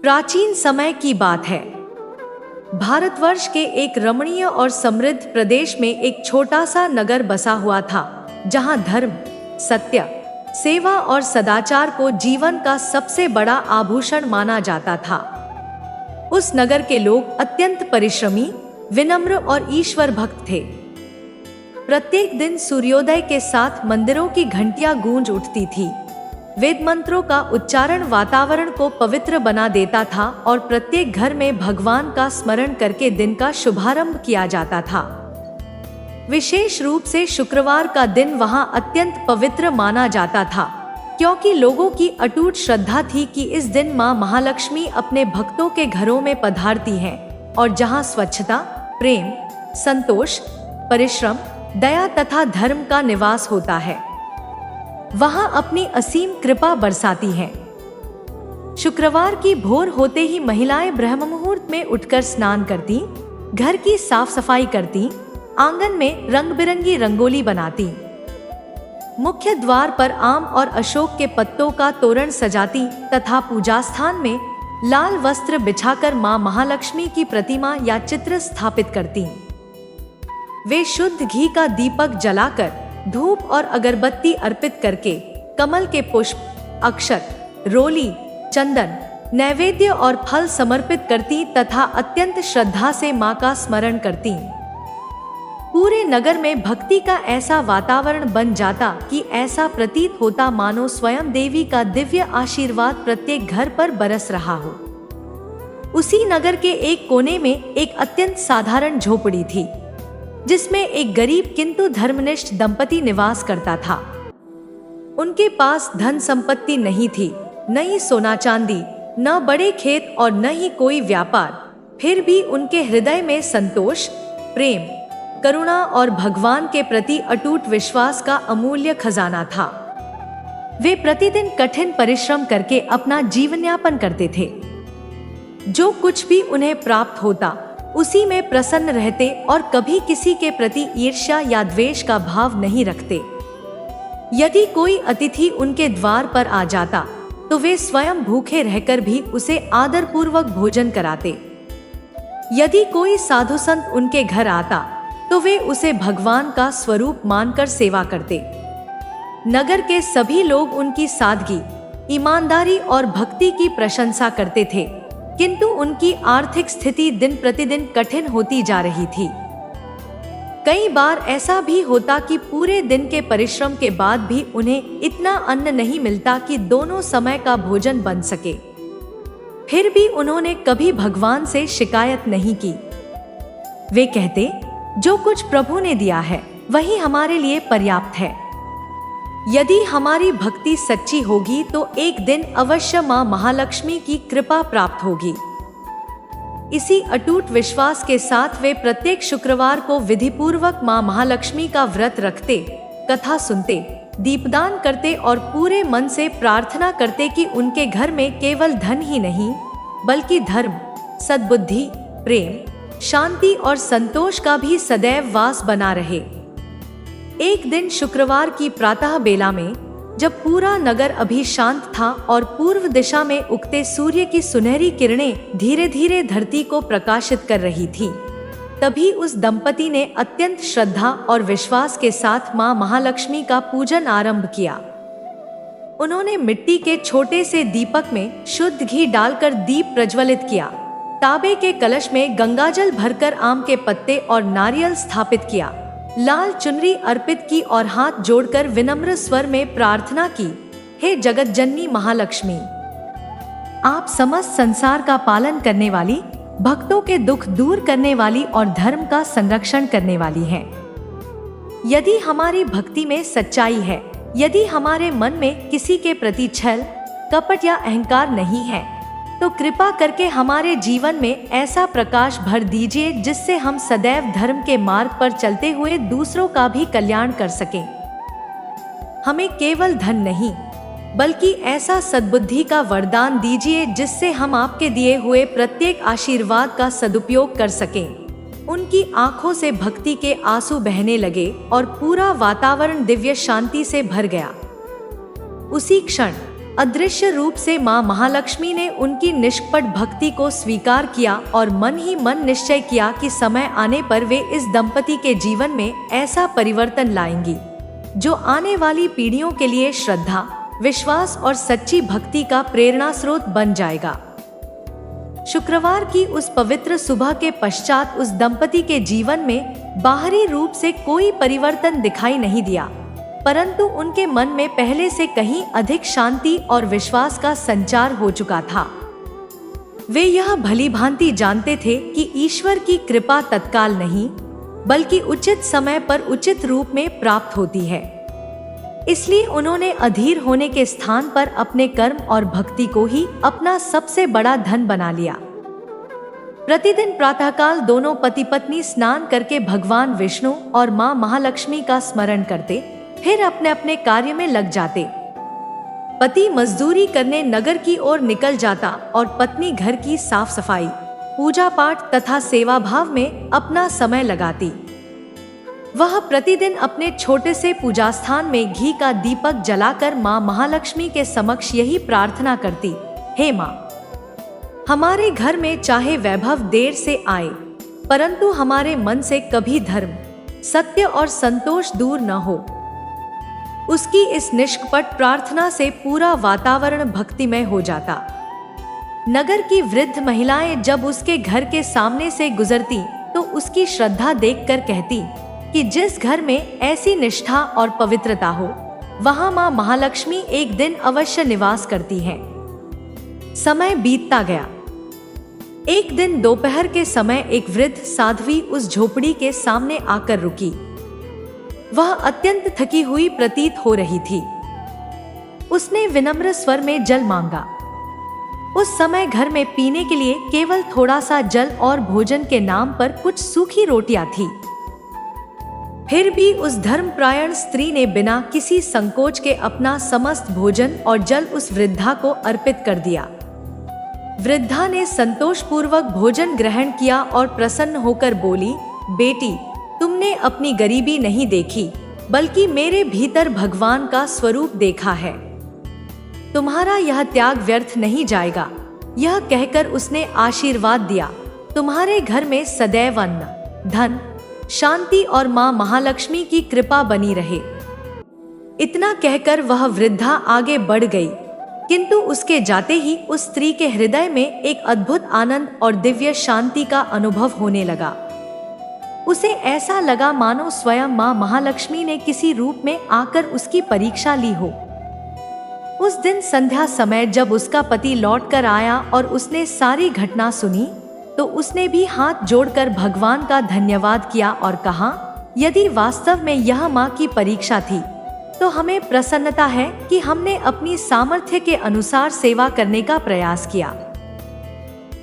प्राचीन समय की बात है। भारतवर्ष के एक रमणीय और समृद्ध प्रदेश में एक छोटा सा नगर बसा हुआ था, जहां धर्म, सत्य, सेवा और सदाचार को जीवन का सबसे बड़ा आभूषण माना जाता था। उस नगर के लोग अत्यंत परिश्रमी, विनम्र और ईश्वर भक्त थे। प्रत्येक दिन सूर्योदय के साथ मंदिरों की घंटियां गूंज उठती थी। वेद मंत्रों का उच्चारण वातावरण को पवित्र बना देता था और प्रत्येक घर में भगवान का स्मरण करके दिन का शुभारंभ किया जाता था। विशेष रूप से शुक्रवार का दिन वहां अत्यंत पवित्र माना जाता था, क्योंकि लोगों की अटूट श्रद्धा थी कि इस दिन मां महालक्ष्मी अपने भक्तों के घरों में पधारती हैं और जहां स्वच्छता, प्रेम, संतोष, परिश्रम, दया तथा धर्म का निवास होता है, वहां अपनी असीम कृपा बरसाती हैं। शुक्रवार की भोर होते ही महिलाएं ब्रह्म मुहूर्त में उठकर स्नान करती, घर की साफ सफाई करती, आंगन में रंग बिरंगी रंगोली बनाती, मुख्य द्वार पर आम और अशोक के पत्तों का तोरण सजाती तथा पूजा स्थान में लाल वस्त्र बिछाकर मां महालक्ष्मी की प्रतिमा या चित्र स्थापित करती। वे शुद्ध घी का दीपक जलाकर, धूप और अगरबत्ती अर्पित करके कमल के पुष्प, अक्षत, रोली, चंदन, नैवेद्य और फल समर्पित करती तथा अत्यंत श्रद्धा से मां का स्मरण करती। पूरे नगर में भक्ति का ऐसा वातावरण बन जाता कि ऐसा प्रतीत होता मानो स्वयं देवी का दिव्य आशीर्वाद प्रत्येक घर पर बरस रहा हो। उसी नगर के एक कोने में एक अत्यंत साधारण झोपड़ी थी, जिसमें एक गरीब किंतु धर्मनिष्ठ दंपति निवास करता था। उनके पास धन संपत्ति नहीं थी, न ही सोना चांदी, न बड़े खेत और न ही कोई व्यापार। फिर भी उनके हृदय में संतोष, प्रेम, करुणा और भगवान के प्रति अटूट विश्वास का अमूल्य खजाना था। वे प्रतिदिन कठिन परिश्रम करके अपना जीवन यापन करते थे। जो कुछ भी उन्हें प्राप्त होता, उसी में प्रसन्न रहते और कभी किसी के प्रति ईर्ष्या या द्वेष का भाव नहीं रखते। यदि कोई अतिथि उनके द्वार पर आ जाता, तो वे स्वयं भूखे रहकर भी उसे आदरपूर्वक भोजन कराते। यदि कोई साधु संत उनके घर आता, तो वे उसे भगवान का स्वरूप मानकर सेवा करते। नगर के सभी लोग उनकी सादगी, ईमानदारी और भक्ति की प्रशंसा करते थे, किंतु उनकी आर्थिक स्थिति दिन प्रतिदिन कठिन होती जा रही थी। कई बार ऐसा भी होता कि पूरे दिन के परिश्रम के बाद भी उन्हें इतना अन्न नहीं मिलता कि दोनों समय का भोजन बन सके। फिर भी उन्होंने कभी भगवान से शिकायत नहीं की। वे कहते, जो कुछ प्रभु ने दिया है वही हमारे लिए पर्याप्त है। यदि हमारी भक्ति सच्ची होगी तो एक दिन अवश्य मां महालक्ष्मी की कृपा प्राप्त होगी। इसी अटूट विश्वास के साथ वे प्रत्येक शुक्रवार को विधिपूर्वक मां महालक्ष्मी का व्रत रखते, कथा सुनते, दीपदान करते और पूरे मन से प्रार्थना करते कि उनके घर में केवल धन ही नहीं, बल्कि धर्म, सद्बुद्धि, प्रेम, शांति और संतोष का भी सदैव वास बना रहे। एक दिन शुक्रवार की प्रातः बेला में, जब पूरा नगर अभी शांत था और पूर्व दिशा में उगते सूर्य की सुनहरी किरणें धीरे धीरे धरती को प्रकाशित कर रही थी, तभी उस दंपति ने अत्यंत श्रद्धा और विश्वास के साथ मां महालक्ष्मी का पूजन आरंभ किया। उन्होंने मिट्टी के छोटे से दीपक में शुद्ध घी डालकर दीप प्रज्वलित किया, तांबे के कलश में गंगाजल भरकर आम के पत्ते और नारियल स्थापित किया, लाल चुनरी अर्पित की और हाथ जोड़कर विनम्र स्वर में प्रार्थना की, हे जगत जननी महालक्ष्मी, आप समस्त संसार का पालन करने वाली, भक्तों के दुख दूर करने वाली और धर्म का संरक्षण करने वाली हैं। यदि हमारी भक्ति में सच्चाई है, यदि हमारे मन में किसी के प्रति छल, कपट या अहंकार नहीं है, तो कृपा करके हमारे जीवन में ऐसा प्रकाश भर दीजिए जिससे हम सदैव धर्म के मार्ग पर चलते हुए दूसरों का भी कल्याण कर सकें। हमें केवल धन नहीं, बल्कि ऐसा सद्बुद्धि का वरदान दीजिए जिससे हम आपके दिए हुए प्रत्येक आशीर्वाद का सदुपयोग कर सकें। उनकी आंखों से भक्ति के आंसू बहने लगे और पूरा वातावरण दिव्य शांति से भर गया। उसी क्षण अदृश्य रूप से मां महालक्ष्मी ने उनकी निष्कपट भक्ति को स्वीकार किया और मन ही मन निश्चय किया कि समय आने पर वे इस दंपति के जीवन में ऐसा परिवर्तन लाएंगी जो आने वाली पीढ़ियों के लिए श्रद्धा, विश्वास और सच्ची भक्ति का प्रेरणा स्रोत बन जाएगा। शुक्रवार की उस पवित्र सुबह के पश्चात उस दंपति के जीवन में बाहरी रूप से कोई परिवर्तन दिखाई नहीं दिया, परंतु उनके मन में पहले से कहीं अधिक शांति और विश्वास का संचार हो चुका था। वे यह भलीभांति जानते थे कि ईश्वर की कृपा तत्काल नहीं, बल्कि उचित समय पर उचित रूप में प्राप्त होती है। इसलिए उन्होंने अधीर होने के स्थान पर अपने कर्म और भक्ति को ही अपना सबसे बड़ा धन बना लिया। प्रतिदिन प्रातःकाल दोनों पति पत्नी स्नान करके भगवान विष्णु और मां महालक्ष्मी का स्मरण करते, फिर अपने अपने कार्य में लग जाते। पति मजदूरी करने नगर की ओर निकल जाता और पत्नी घर की साफ सफाई, पूजा पाठ तथा सेवा भाव में अपना समय लगाती। वह प्रतिदिन अपने छोटे से पूजा स्थान में घी का दीपक जलाकर मां महालक्ष्मी के समक्ष यही प्रार्थना करती, हे मां, हमारे घर में चाहे वैभव देर से आए, परंतु हमारे मन से कभी धर्म, सत्य और संतोष दूर न हो। उसकी इस निष्कपट प्रार्थना से पूरा वातावरण भक्तिमय हो जाता। नगर की वृद्ध महिलाएं जब उसके घर के सामने से गुजरती तो उसकी श्रद्धा देखकर कहती कि जिस घर में ऐसी निष्ठा और पवित्रता हो, वहां मां महालक्ष्मी एक दिन अवश्य निवास करती हैं। समय बीतता गया। एक दिन दोपहर के समय एक वृद्ध साध्वी उस झोपड़ी के सामने आकर रुकी। वह अत्यंत थकी हुई प्रतीत हो रही थी। उसने विनम्र स्वर में जल मांगा। उस समय घर में पीने के लिए केवल थोड़ा सा जल और भोजन के नाम पर कुछ सूखी रोटियां थी। फिर भी उस धर्मपरायण स्त्री ने बिना किसी संकोच के अपना समस्त भोजन और जल उस वृद्धा को अर्पित कर दिया। वृद्धा ने संतोषपूर्वक भोजन ग्रहण किया और प्रसन्न होकर बोली, बेटी, तुमने अपनी गरीबी नहीं देखी, बल्कि मेरे भीतर भगवान का स्वरूप देखा है। तुम्हारा यह त्याग व्यर्थ नहीं जाएगा। यह कहकर उसने आशीर्वाद दिया, तुम्हारे घर में सदैव अन्न, धन, शांति और मां महालक्ष्मी की कृपा बनी रहे। इतना कहकर वह वृद्धा आगे बढ़ गई, किंतु उसके जाते ही उस स्त्री के हृदय में एक अद्भुत आनंद और दिव्य शांति का अनुभव होने लगा। उसे ऐसा लगा मानो स्वयं मां महालक्ष्मी ने किसी रूप में आकर उसकी परीक्षा ली हो। उस दिन संध्या समय जब उसका पति लौटकर आया और उसने सारी घटना सुनी, तो उसने भी हाथ जोड़कर भगवान का धन्यवाद किया और कहा, यदि वास्तव में यह मां की परीक्षा थी, तो हमें प्रसन्नता है कि हमने अपनी सामर्थ्य के अनुसार सेवा करने का प्रयास किया।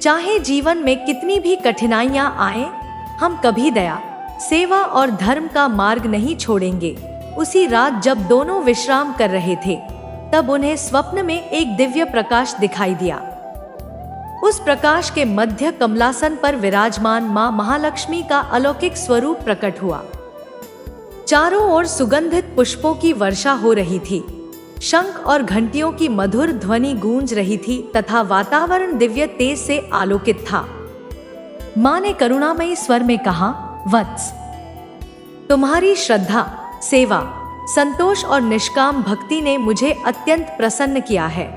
चाहे जीवन में कितनी भी कठिनाइयां आए, हम कभी दया, सेवा और धर्म का मार्ग नहीं छोड़ेंगे। उसी रात जब दोनों विश्राम कर रहे थे, तब उन्हें स्वप्न में एक दिव्य प्रकाश दिखाई दिया। उस प्रकाश के मध्य कमलासन पर विराजमान मां महालक्ष्मी का अलौकिक स्वरूप प्रकट हुआ। चारों ओर सुगंधित पुष्पों की वर्षा हो रही थी, शंख और घंटियों की मधुर ध्वनि गूंज रही थी तथा वातावरण दिव्य तेज से आलोकित था। मां ने करुणामयी स्वर में कहा, वत्स, तुम्हारी श्रद्धा, सेवा, संतोष और निष्काम भक्ति ने मुझे अत्यंत प्रसन्न किया है।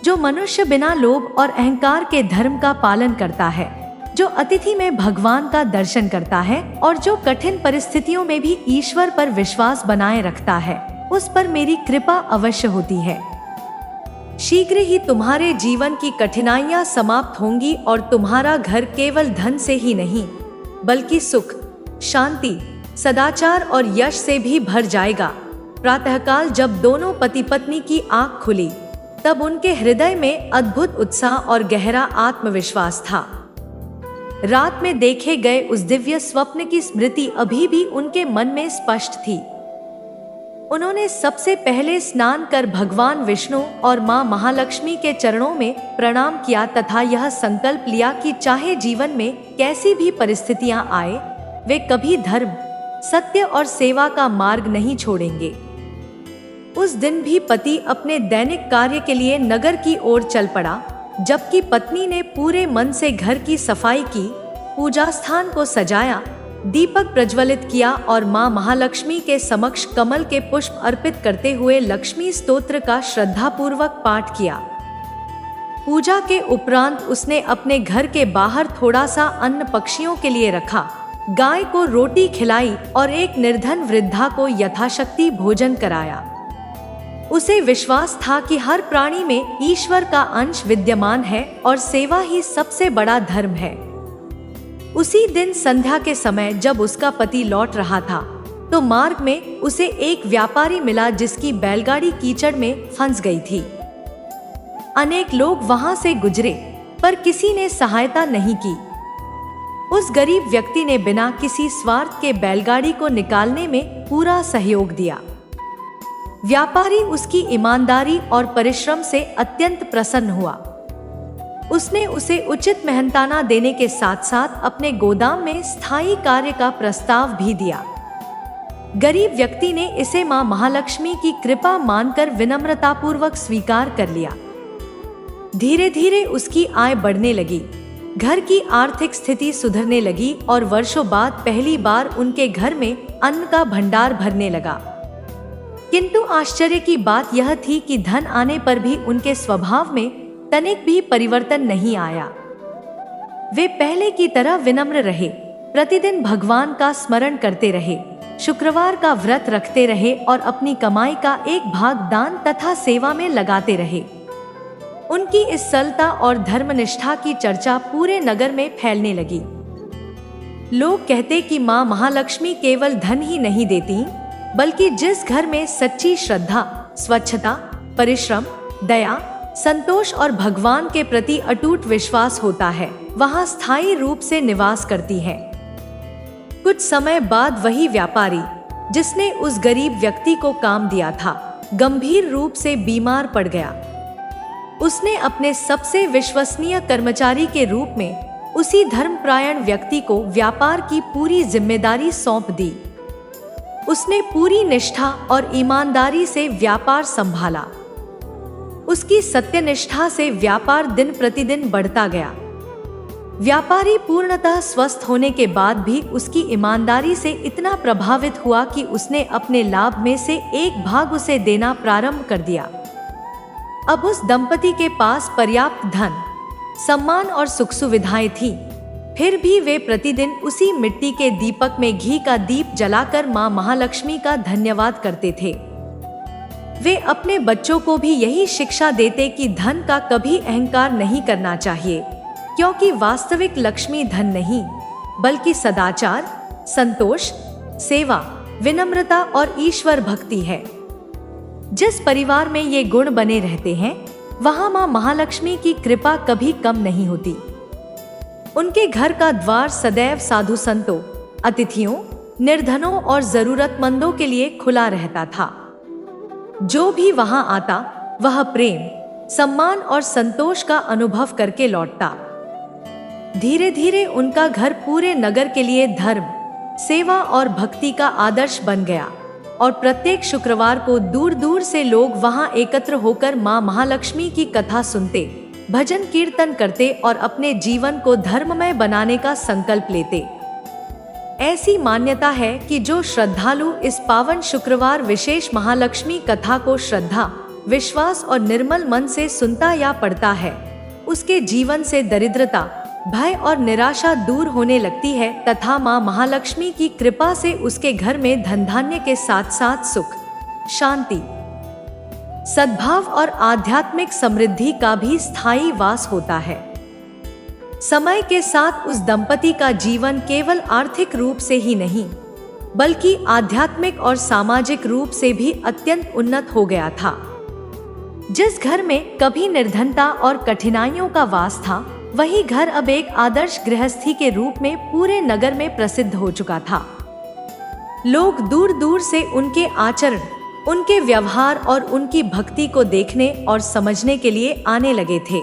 जो मनुष्य बिना लोभ और अहंकार के धर्म का पालन करता है, जो अतिथि में भगवान का दर्शन करता है और जो कठिन परिस्थितियों में भी ईश्वर पर विश्वास बनाए रखता है, उस पर मेरी कृपा अवश्य होती है। शीघ्र ही तुम्हारे जीवन की कठिनाइयां समाप्त होंगी और तुम्हारा घर केवल धन से ही नहीं, बल्कि सुख, शांति, सदाचार और यश से भी भर जाएगा। प्रातःकाल जब दोनों पति पत्नी की आंख खुली, तब उनके हृदय में अद्भुत उत्साह और गहरा आत्मविश्वास था। रात में देखे गए उस दिव्य स्वप्न की स्मृति अभी भी उनके मन में स्पष्ट थी। उन्होंने सबसे पहले स्नान कर भगवान विष्णु और मां महालक्ष्मी के चरणों में प्रणाम किया तथा यह संकल्प लिया कि चाहे जीवन में कैसी भी परिस्थितियां आए, वे कभी धर्म, सत्य और सेवा का मार्ग नहीं छोड़ेंगे। उस दिन भी पति अपने दैनिक कार्य के लिए नगर की ओर चल पड़ा, जबकि पत्नी ने पूरे मन से घर की सफाई की, पूजा स्थान को सजाया, दीपक प्रज्वलित किया और मां महालक्ष्मी के समक्ष कमल के पुष्प अर्पित करते हुए लक्ष्मी स्तोत्र का श्रद्धापूर्वक पाठ किया। पूजा के उपरांत उसने अपने घर के बाहर थोड़ा सा अन्न पक्षियों के लिए रखा, गाय को रोटी खिलाई और एक निर्धन वृद्धा को यथाशक्ति भोजन कराया। उसे विश्वास था कि हर प्राणी में ईश्वर का अंश विद्यमान है और सेवा ही सबसे बड़ा धर्म है। उसी दिन संध्या के समय जब उसका पति लौट रहा था, तो मार्ग में उसे एक व्यापारी मिला जिसकी बैलगाड़ी कीचड़ में फंस गई थी। अनेक लोग वहां से गुजरे, पर किसी ने सहायता नहीं की। उस गरीब व्यक्ति ने बिना किसी स्वार्थ के बैलगाड़ी को निकालने में पूरा सहयोग दिया। व्यापारी उसकी ईमानदारी और परिश्रम से अत्यंत प्रसन्न हुआ। उसने उसे उचित मेहनताना देने के साथ साथ अपने गोदाम में स्थायी कार्य का प्रस्ताव भी दिया। गरीब व्यक्ति ने इसे मां महालक्ष्मी की कृपा मानकर विनम्रतापूर्वक स्वीकार कर लिया। धीरे धीरे उसकी आय बढ़ने लगी, घर की आर्थिक स्थिति सुधरने लगी और वर्षों बाद पहली बार उनके घर में अन्न का भंडार भरने लगा। किंतु आश्चर्य की बात यह थी कि धन आने पर भी उनके स्वभाव में तनिक भी परिवर्तन नहीं आया। वे पहले की तरह विनम्र रहे, प्रतिदिन भगवान का स्मरण करते रहे, शुक्रवार का व्रत रखते रहे और अपनी कमाई का एक भाग दान तथा सेवा में लगाते रहे। उनकी इस सरलता और धर्मनिष्ठा की चर्चा पूरे नगर में फैलने लगी। लोग कहते कि मां महालक्ष्मी केवल धन ही नहीं देती, बल्कि जिस घर में सच्ची श्रद्धा, स्वच्छता, परिश्रम, दया, संतोष और भगवान के प्रति अटूट विश्वास होता है, वहां स्थायी रूप से निवास करती है। कुछ समय बाद वही व्यापारी, जिसने उस गरीब व्यक्ति को काम दिया था, गंभीर रूप से बीमार पड़ गया। उसने अपने सबसे विश्वसनीय कर्मचारी के रूप में उसी धर्मपरायण व्यक्ति को व्यापार की पूरी जिम्मेदारी सौंप दी। उसने पूरी निष्ठा और ईमानदारी से व्यापार संभाला। उसकी सत्यनिष्ठा से व्यापार दिन प्रतिदिन बढ़ता गया। व्यापारी पूर्णतः स्वस्थ होने के बाद भी उसकी ईमानदारी से इतना प्रभावित हुआ कि उसने अपने लाभ में से एक भाग उसे देना प्रारंभ कर दिया। अब उस दंपति के पास पर्याप्त धन, सम्मान और सुख सुविधाएं थी, फिर भी वे प्रतिदिन उसी मिट्टी के दीपक में घी का दीप जलाकर मां महालक्ष्मी का धन्यवाद करते थे। वे अपने बच्चों को भी यही शिक्षा देते कि धन का कभी अहंकार नहीं करना चाहिए, क्योंकि वास्तविक लक्ष्मी धन नहीं, बल्कि सदाचार, संतोष, सेवा, विनम्रता और ईश्वर भक्ति है। जिस परिवार में ये गुण बने रहते हैं, वहां मां महालक्ष्मी की कृपा कभी कम नहीं होती। उनके घर का द्वार सदैव साधु संतों, अतिथियों, निर्धनों और जरूरतमंदों के लिए खुला रहता था। जो भी वहां आता, वह प्रेम, सम्मान और संतोष का अनुभव करके लौटता। धीरे धीरे उनका घर पूरे नगर के लिए धर्म, सेवा और भक्ति का आदर्श बन गया और प्रत्येक शुक्रवार को दूर दूर से लोग वहां एकत्र होकर मां महालक्ष्मी की कथा सुनते, भजन कीर्तन करते और अपने जीवन को धर्ममय बनाने का संकल्प लेते। ऐसी मान्यता है कि जो श्रद्धालु इस पावन शुक्रवार विशेष महालक्ष्मी कथा को श्रद्धा, विश्वास और निर्मल मन से सुनता या पढ़ता है, उसके जीवन से दरिद्रता, भय और निराशा दूर होने लगती है तथा मां महालक्ष्मी की कृपा से उसके घर में धन धान्य के साथ साथ सुख, शांति, सद्भाव और आध्यात्मिक समृद्धि का भी स्थायी वास होता है। समय के साथ उस दंपति का जीवन केवल आर्थिक रूप से ही नहीं, बल्कि आध्यात्मिक और सामाजिक रूप से भी अत्यंत उन्नत हो गया था। जिस घर में कभी निर्धनता और कठिनाइयों का वास था, वही घर अब एक आदर्श गृहस्थी के रूप में पूरे नगर में प्रसिद्ध हो चुका था। लोग दूर दूर से उनके आचरण, उनके व्यवहार और उनकी भक्ति को देखने और समझने के लिए आने लगे थे।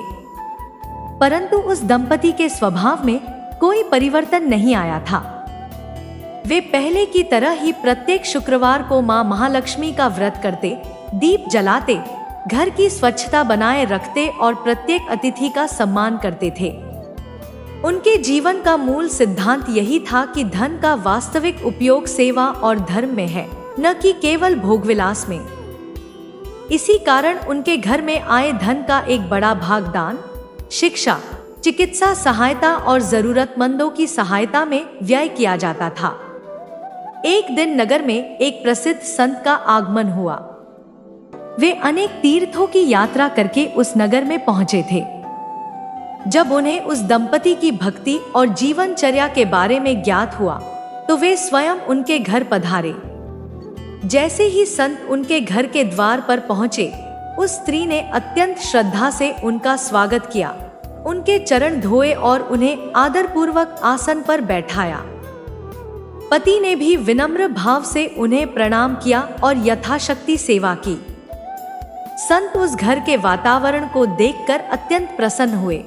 परंतु उस दंपति के स्वभाव में कोई परिवर्तन नहीं आया था। वे पहले की तरह ही प्रत्येक शुक्रवार को मां महालक्ष्मी का व्रत करते, दीप जलाते, घर की स्वच्छता बनाए रखते और प्रत्येक अतिथि का सम्मान करते थे। उनके जीवन का मूल सिद्धांत यही था कि धन का वास्तविक उपयोग सेवा और धर्म में है, न कि केवल भोगविलास में। इसी कारण उनके घर में आए धन का एक बड़ा भाग दान, शिक्षा, चिकित्सा सहायता और जरूरतमंदों की सहायता में व्यय किया जाता था। एक दिन नगर में एक प्रसिद्ध संत का आगमन हुआ। वे अनेक तीर्थों की यात्रा करके उस नगर में पहुंचे थे। जब उन्हें उस दंपति की भक्ति और जीवनचर्या के बारे में ज्ञात हुआ तो वे स्वयं उनके घर पधारे। जैसे ही संत उनके घर के द्वार पर पहुंचे, उस स्त्री ने अत्यंत श्रद्धा से उनका स्वागत किया, उनके चरण धोए और उन्हें आदरपूर्वक आसन पर बैठाया। पति ने भी विनम्र भाव से उन्हें प्रणाम किया और यथाशक्ति सेवा की। संत उस घर के वातावरण को देखकर अत्यंत प्रसन्न हुए।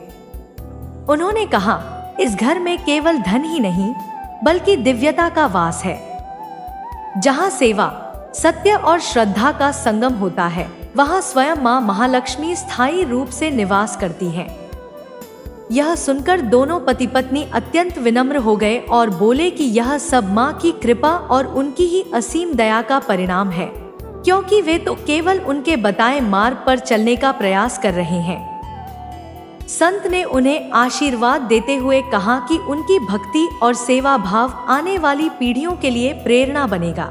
उन्होंने कहा, इस घर में केवल धन ही नहीं बल्कि दिव्यता का वास है। जहाँ सेवा, सत्य और श्रद्धा का संगम होता है, वहाँ स्वयं माँ महालक्ष्मी स्थायी रूप से निवास करती हैं। यह सुनकर दोनों पति पत्नी अत्यंत विनम्र हो गए और बोले कि यह सब माँ की कृपा और उनकी ही असीम दया का परिणाम है, क्योंकि वे तो केवल उनके बताए मार्ग पर चलने का प्रयास कर रहे हैं। संत ने उन्हें आशीर्वाद देते हुए कहा कि उनकी भक्ति और सेवा भाव आने वाली पीढ़ियों के लिए प्रेरणा बनेगा।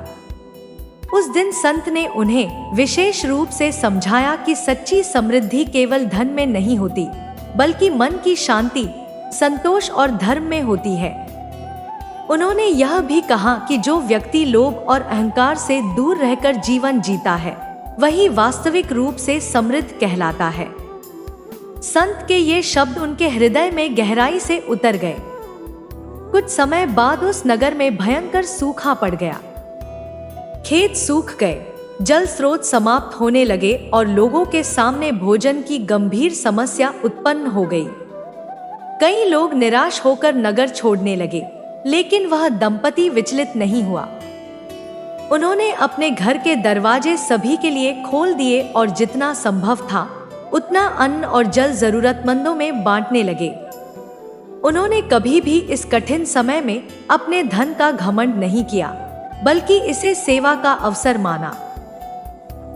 उस दिन संत ने उन्हें विशेष रूप से समझाया कि सच्ची समृद्धि केवल धन में नहीं होती, बल्कि मन की शांति, संतोष और धर्म में होती है। उन्होंने यह भी कहा कि जो व्यक्ति लोभ और अहंकार से दूर रहकर जीवन जीता है, वही वास्तविक रूप से समृद्ध कहलाता है। संत के ये शब्द उनके हृदय में गहराई से उतर गए। कुछ समय बाद उस नगर में भयंकर सूखा पड़ गया। खेत सूख गए, जल स्रोत समाप्त होने लगे और लोगों के सामने भोजन की गंभीर समस्या उत्पन्न हो गई। कई लोग निराश होकर नगर छोड़ने लगे, लेकिन वह दंपति विचलित नहीं हुआ। उन्होंने अपने घर के दरवाजे सभी के लिए खोल दिए और जितना संभव था उतना अन्न और जल जरूरतमंदों में बांटने लगे। उन्होंने कभी भी इस कठिन समय में अपने धन का घमंड नहीं किया, बल्कि इसे सेवा का अवसर माना।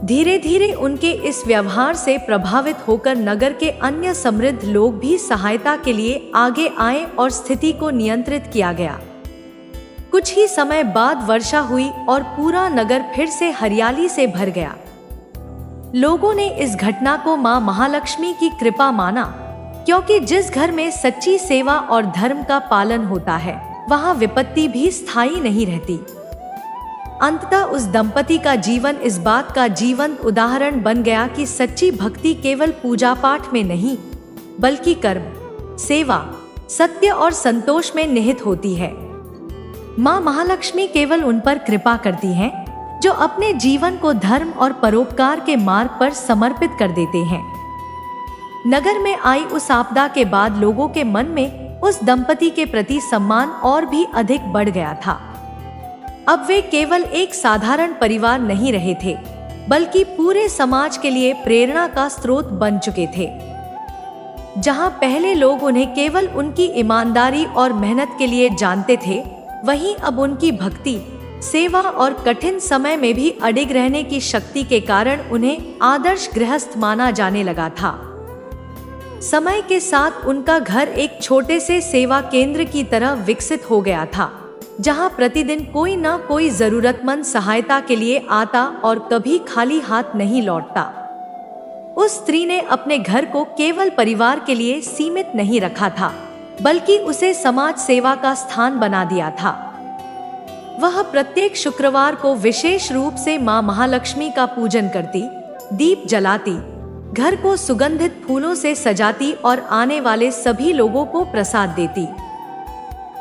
धीरे धीरे उनके इस व्यवहार से प्रभावित होकर नगर के अन्य समृद्ध लोग भी सहायता के लिए आगे आए और स्थिति को नियंत्रित किया गया। कुछ ही समय बाद वर्षा हुई और पूरा नगर फिर से हरियाली से भर गया। लोगों ने इस घटना को मां महालक्ष्मी की कृपा माना, क्योंकि जिस घर में सच्ची सेवा और धर्म का पालन होता है, वहां विपत्ति भी स्थायी नहीं रहती। अंततः उस दंपति का जीवन इस बात का जीवंत उदाहरण बन गया कि सच्ची भक्ति केवल पूजा पाठ में नहीं, बल्कि कर्म, सेवा, सत्य और संतोष में निहित होती है। मां महालक्ष्मी केवल उन पर कृपा करती हैं जो अपने जीवन को धर्म और परोपकार के मार्ग पर समर्पित कर देते हैं। नगर में आई उस आपदा के बाद लोगों के मन में उस दंपति के प्रति सम्मान और भी अधिक बढ़ गया था। अब वे केवल एक साधारण परिवार नहीं रहे थे, बल्कि पूरे समाज के लिए प्रेरणा का स्रोत बन चुके थे। जहां पहले लोग उन्हें केवल उनकी ईमानदारी और मेहनत के लिए जानते थे, वहीं अब उनकी भक्ति, सेवा और कठिन समय में भी अडिग रहने की शक्ति के कारण उन्हें आदर्श गृहस्थ माना जाने लगा था। समय के साथ उनका घर एक छोटे से सेवा केंद्र की तरह विकसित हो गया था, जहां प्रतिदिन कोई न कोई जरूरतमंद सहायता के लिए आता और कभी खाली हाथ नहीं लौटता। उस स्त्री ने अपने घर को केवल परिवार के लिए सीमित नहीं रखा था, बल्कि उसे समाज सेवा का स्थान बना दिया था। वह प्रत्येक शुक्रवार को विशेष रूप से मां महालक्ष्मी का पूजन करती, दीप जलाती, घर को सुगंधित फूलों से सजाती और आने वाले सभी लोगों को प्रसाद देती।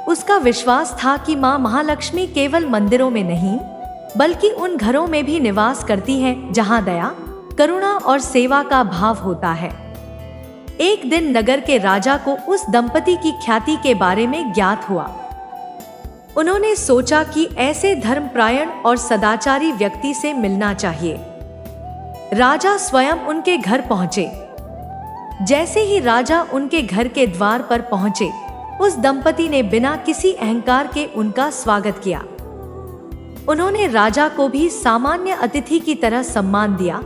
उसका विश्वास था कि मां महालक्ष्मी केवल मंदिरों में नहीं, बल्कि उन घरों में भी निवास करती हैं जहां दया, करुणा और सेवा का भाव होता है। एक दिन नगर के राजा को उस दंपति की ख्याति के बारे में ज्ञात हुआ। उन्होंने सोचा कि ऐसे धर्मपरायण और सदाचारी व्यक्ति से मिलना चाहिए। राजा स्वयं उनके घर पहुंचे। जैसे ही राजा उनके घर के द्वार पर पहुंचे, उस दंपति ने बिना किसी अहंकार के उनका स्वागत किया। उन्होंने राजा को भी सामान्य अतिथि की तरह सम्मान दिया,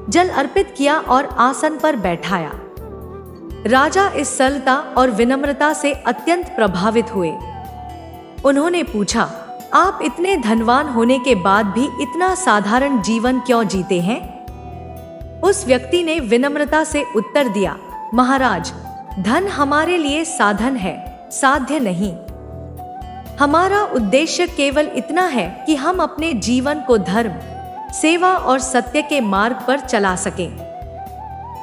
जल अर्पित किया और आसन पर बैठाया। राजा इस सरलता और विनम्रता से अत्यंत प्रभावित हुए। उन्होंने पूछा, आप इतने धनवान होने के बाद भी इतना साधारण जीवन क्यों जीते हैं? उस व्यक्ति ने विनम्रता से उत्तर दिया, महाराज, धन हमारे लिए साधन है, साध्य नहीं। हमारा उद्देश्य केवल इतना है कि हम अपने जीवन को धर्म, सेवा और सत्य के मार्ग पर चला सकें।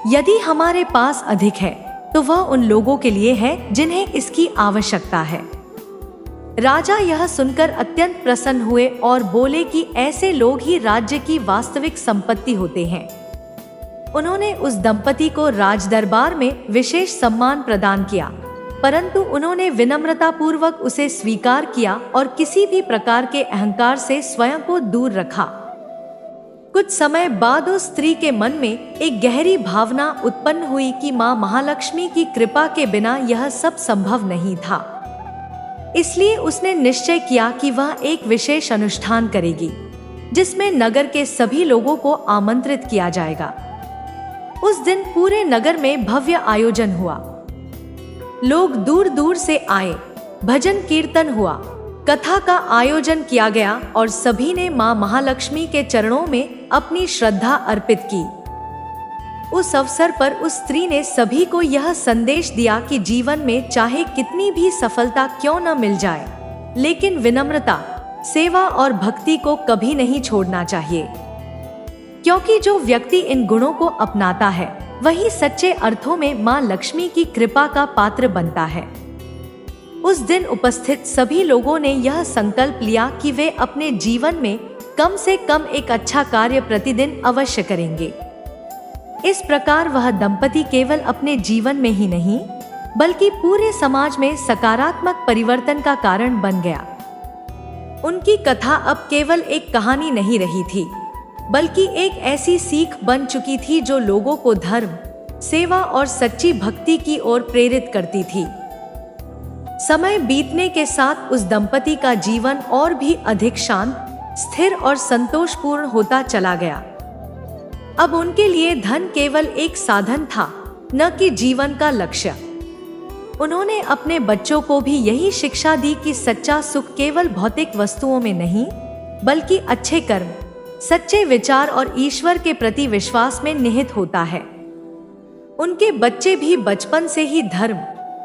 यदि हमारे पास अधिक है तो वह उन लोगों के लिए है जिन्हें इसकी आवश्यकता है। राजा यह सुनकर अत्यंत प्रसन्न हुए और बोले कि ऐसे लोग ही राज्य की वास्तविक संपत्ति होते हैं। उन्होंने उस दंपति को राजदरबार में विशेष सम्मान प्रदान किया, परंतु उन्होंने विनम्रता पूर्वक उसे स्वीकार किया और किसी भी प्रकार के अहंकार से स्वयं को दूर रखा। कुछ समय बाद उस स्त्री के मन में एक गहरी भावना उत्पन्न हुई कि मां महालक्ष्मी की कृपा के बिना यह सब संभव नहीं था। इसलिए उसने निश्चय किया कि वह एक विशेष अनुष्ठान करेगी, जिसमें नगर के सभी लोगों को आमंत्रित किया जाएगा। उस दिन पूरे नगर में भव्य आयोजन हुआ। लोग दूर दूर से आए, भजन कीर्तन हुआ, कथा का आयोजन किया गया और सभी ने मां महालक्ष्मी के चरणों में अपनी श्रद्धा अर्पित की। उस अवसर पर उस स्त्री ने सभी को यह संदेश दिया कि जीवन में चाहे कितनी भी सफलता क्यों न मिल जाए, लेकिन विनम्रता, सेवा और भक्ति को कभी नहीं छोड़ना चाहिए, क्योंकि जो व्यक्ति इन गुणों को अपनाता है वही सच्चे अर्थों में मां लक्ष्मी की कृपा का पात्र बनता है। उस दिन उपस्थित सभी लोगों ने यह संकल्प लिया कि वे अपने जीवन में कम से कम एक अच्छा कार्य प्रतिदिन अवश्य करेंगे। इस प्रकार वह दंपति केवल अपने जीवन में ही नहीं, बल्कि पूरे समाज में सकारात्मक परिवर्तन का कारण बन गया। उनकी कथा अब केवल एक कहानी नहीं रही थी, बल्कि एक ऐसी सीख बन चुकी थी जो लोगों को धर्म, सेवा और सच्ची भक्ति की ओर प्रेरित करती थी। समय बीतने के साथ उस दंपति का जीवन और भी अधिक शांत, स्थिर और संतोषपूर्ण होता चला गया। अब उनके लिए धन केवल एक साधन था, न कि जीवन का लक्ष्य। उन्होंने अपने बच्चों को भी यही शिक्षा दी कि सच्चा सुख केवल भौतिक वस्तुओं में नहीं, बल्कि अच्छे कर्म, सच्चे विचार और ईश्वर के प्रति विश्वास में निहित होता है। उनके बच्चे भी बचपन से ही धर्म,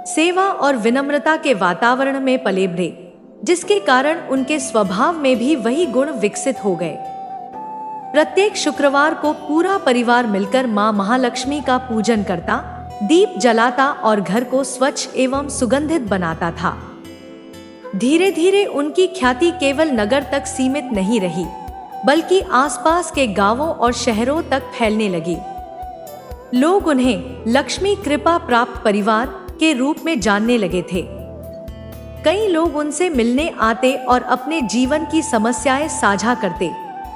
सेवा और विनम्रता के वातावरण में पले बढ़े, जिसके कारण उनके स्वभाव में भी वही गुण विकसित हो गए। प्रत्येक शुक्रवार को पूरा परिवार मिलकर मां महालक्ष्मी का पूजन करता, दीप जलाता और घर को स्वच्छ एवं सुगंधित बनाता था। धीरे धीरे उनकी ख्याति केवल नगर तक सीमित नहीं रही, बल्कि आसपास के गांवों और शहरों तक फैलने लगी। लोग उन्हें लक्ष्मी कृपा प्राप्त परिवार के रूप में जानने लगे थे। कई लोग उनसे मिलने आते और अपने जीवन की समस्याएं साझा करते,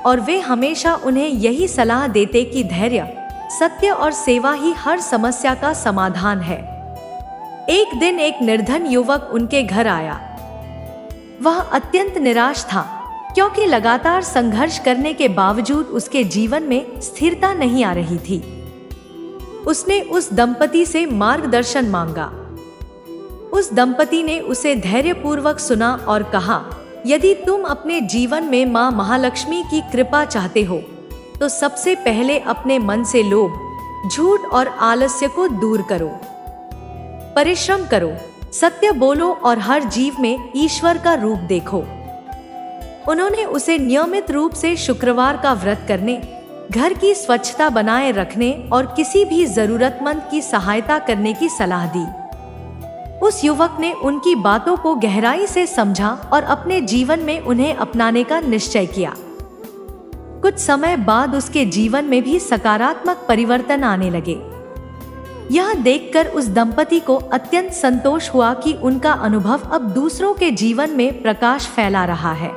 और वे हमेशा उन्हें यही सलाह देते कि धैर्य, सत्य और सेवा ही हर समस्या का समाधान है। एक दिन एक निर्धन युवक उनके घर आया। वह अत्यंत निराश था, क्योंकि लगातार संघर्ष करने के बावजूद उसके जीवन में स्थिरता नहीं आ रही थी। उसने उस दंपति से मार्गदर्शन मांगा। उस दंपति ने उसे धैर्यपूर्वक सुना और कहा, यदि तुम अपने जीवन में मां महालक्ष्मी की कृपा चाहते हो, तो सबसे पहले अपने मन से लोभ, झूठ और आलस्य को दूर करो। परिश्रम करो, सत्य बोलो और हर जीव में ईश्वर का रूप देखो। उन्होंने उसे नियमित रूप से शुक्रवार का व्रत करने, घर की स्वच्छता बनाए रखने और किसी भी जरूरतमंद की सहायता करने की सलाह दी। उस युवक ने उनकी बातों को गहराई से समझा और अपने जीवन में उन्हें अपनाने का निश्चय किया। कुछ समय बाद उसके जीवन में भी सकारात्मक परिवर्तन आने लगे। यह देखकर उस दंपति को अत्यंत संतोष हुआ कि उनका अनुभव अब दूसरों के जीवन में प्रकाश फैला रहा है।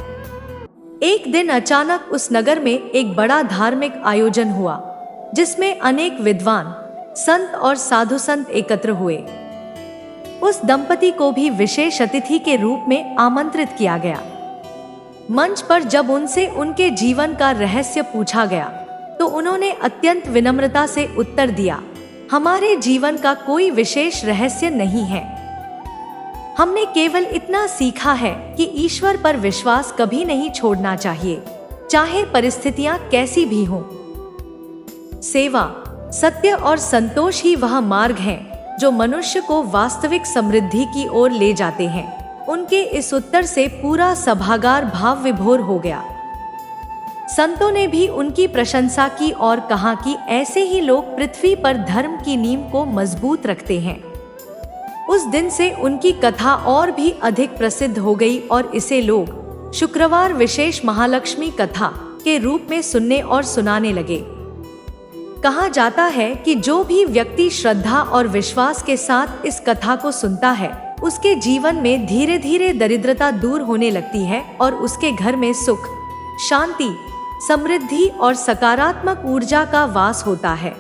एक दिन अचानक उस नगर में एक बड़ा धार्मिक आयोजन हुआ। जिसमें अनेक विद्वान, संत और साधु संत एकत्र हुए। उस दंपति को भी विशेष अतिथि के रूप में आमंत्रित किया गया। मंच पर जब उनसे उनके जीवन का रहस्य पूछा गया तो उन्होंने अत्यंत विनम्रता से उत्तर दिया, हमारे जीवन का कोई विशेष रहस्य नहीं है। हमने केवल इतना सीखा है कि ईश्वर पर विश्वास कभी नहीं छोड़ना चाहिए, चाहे परिस्थितियां कैसी भी हों। सेवा, सत्य और संतोष ही वह मार्ग हैं जो मनुष्य को वास्तविक समृद्धि की ओर ले जाते हैं। उनके इस उत्तर से पूरा सभागार भाव विभोर हो गया। संतों ने भी उनकी प्रशंसा की और कहा कि ऐसे ही लोग पृथ्वी पर धर्म की नींव को मजबूत रखते हैं। उस दिन से उनकी कथा और भी अधिक प्रसिद्ध हो गई और इसे लोग शुक्रवार विशेष महालक्ष्मी कथा के रूप में सुनने और सुनाने लगे। कहा जाता है कि जो भी व्यक्ति श्रद्धा और विश्वास के साथ इस कथा को सुनता है, उसके जीवन में धीरे धीरे दरिद्रता दूर होने लगती है और उसके घर में सुख, शांति, समृद्धि और सकारात्मक ऊर्जा का वास होता है।